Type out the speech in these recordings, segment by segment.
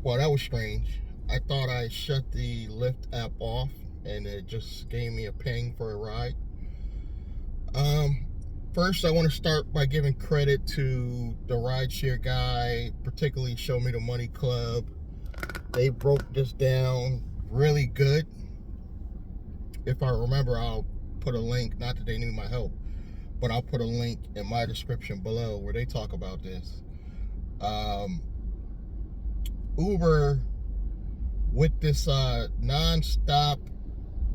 Well, that was strange. I thought I shut the Lyft app off and it just gave me a ping for a ride. Um, First, I want to start by giving credit to the rideshare guy, particularly Show Me the Money Club. They broke this down really good. If I remember, I'll put a link, not that they need my help, but I'll put a link in my description below where they talk about this. Uber with this non-stop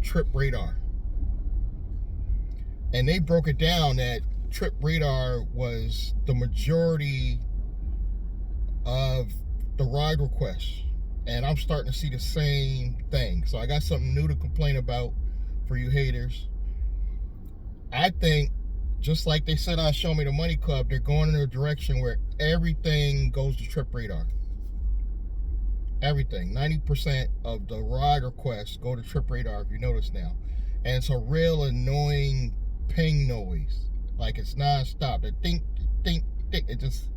trip radar. And they broke it down that trip radar was the majority of the ride requests. And I'm starting to see the same thing. So I got something new to complain about for you haters. I think, just like they said on Show Me the Money Club, they're going in a direction where everything goes to trip radar. Everything. 90% of the ride requests go to trip radar, if you notice now. And it's a real annoying ping noise. Like it's non-stop. The ding, ding, ding. It just...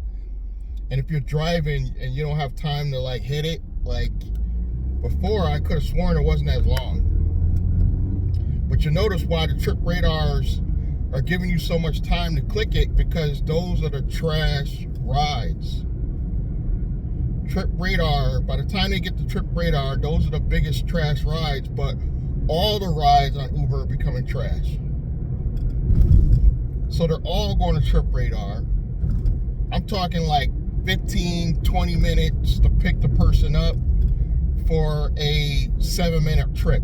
And if you're driving and you don't have time to like hit it, like before, I could have sworn it wasn't as long. But you notice why the trip radars are giving you so much time to click it, because those are the trash rides. Trip radar, by the time they get to trip radar, those are the biggest trash rides, but all the rides on Uber are becoming trash. So they're all going to trip radar. I'm talking like 15, 20 minutes to pick the person up for a 7-minute trip.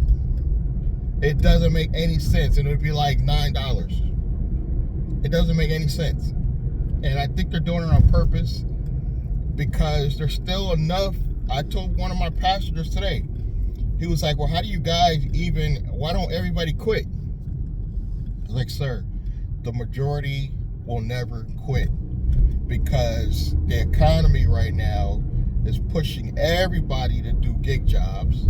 It doesn't make any sense. And it would be like $9. It doesn't make any sense. And I think they're doing it on purpose, because there's still enough. I told one of my passengers today, he was like, well, how do you guys why don't everybody quit? I was like, sir, the majority will never quit, because the economy right now is pushing everybody to do gig jobs.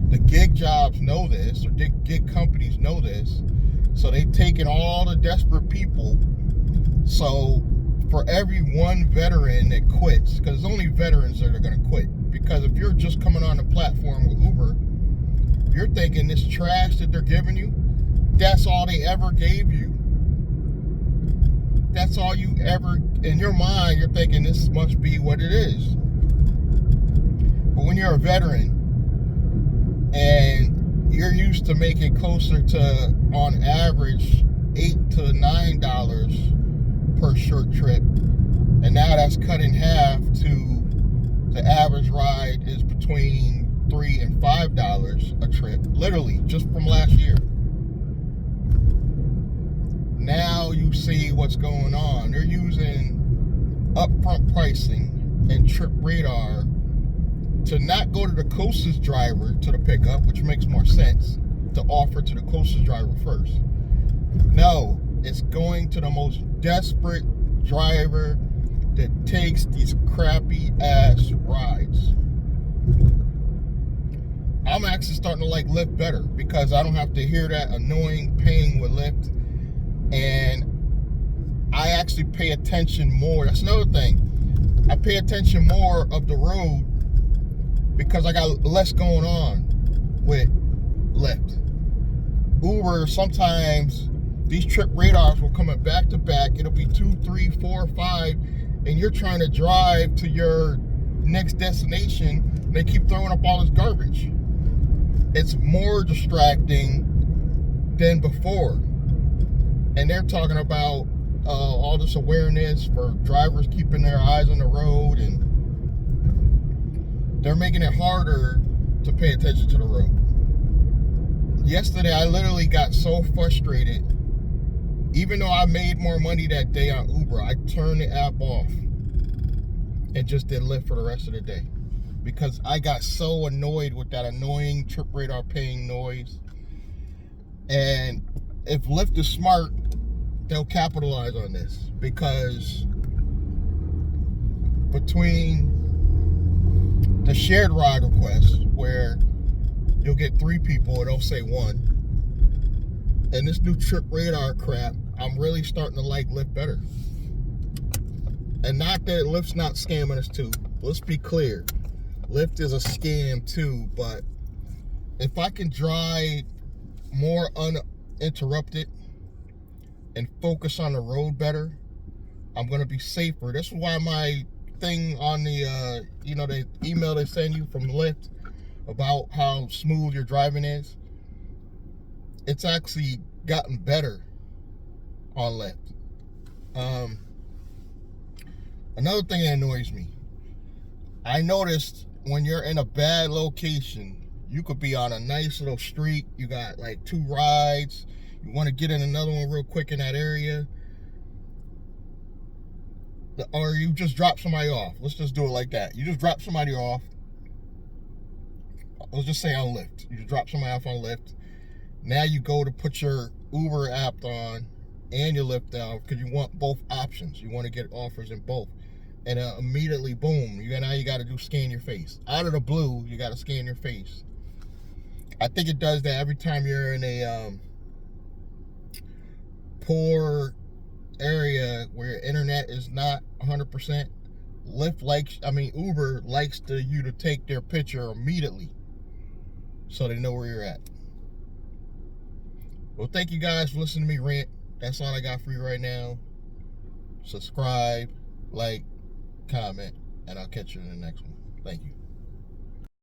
The gig jobs know this, or gig companies know this, so they've taken all the desperate people. So for every one veteran that quits, because it's only veterans that are going to quit, because if you're just coming on the platform with Uber, you're thinking this trash that they're giving you, that's all they ever gave you. That's all you ever, in your mind, you're thinking this must be what it is. But when you're a veteran and you're used to making closer to, on average, $8 to $9 per short trip, and now that's cut in half to the average ride is between $3 and $5 a trip, literally just from last year. Now you see what's going on. They're using upfront pricing and trip radar to not go to the closest driver to the pickup, which makes more sense to offer to the closest driver first. No, it's going to the most desperate driver that takes these crappy ass rides. I'm actually starting to like Lyft better, because I don't have to hear that annoying ping with Lyft. And I actually pay attention more. That's another thing. I pay attention more of the road, because I got less going on with Lyft. Uber, sometimes these trip radars will come in back to back. It'll be 2, 3, 4, 5, and you're trying to drive to your next destination, and they keep throwing up all this garbage. It's more distracting than before. And they're talking about all this awareness for drivers keeping their eyes on the road, and they're making it harder to pay attention to the road. Yesterday, I literally got so frustrated. Even though I made more money that day on Uber, I turned the app off and just did Lyft for the rest of the day, because I got so annoyed with that annoying trip radar ping noise. And if Lyft is smart, they'll capitalize on this, because between the shared ride request, where you'll get 3 people and they'll say 1, and this new trip radar crap, I'm really starting to like Lyft better. And not that Lyft's not scamming us too. Let's be clear. Lyft is a scam too, but if I can drive more uninterrupted and focus on the road better, I'm gonna be safer. This is why my thing on the the email they send you from Lyft about how smooth your driving is, it's actually gotten better on Lyft. Another thing that annoys me, I noticed when you're in a bad location, you could be on a nice little street, you got like 2 rides, you want to get in another one real quick in that area, or you just drop somebody off. Let's just do it like that. You just drop somebody off. Let's just say on Lyft. You just drop somebody off on Lyft. Now you go to put your Uber app on and your Lyft down because you want both options. You want to get offers in both. And immediately, boom, now you got to do scan your face. Out of the blue, you got to scan your face. I think it does that every time you're in a poor area where your internet is not 100%. Uber likes you to take their picture immediately so they know where you're at. Well, thank you guys for listening to me rant. That's all I got for you right now. Subscribe, like, comment, and I'll catch you in the next one. Thank you.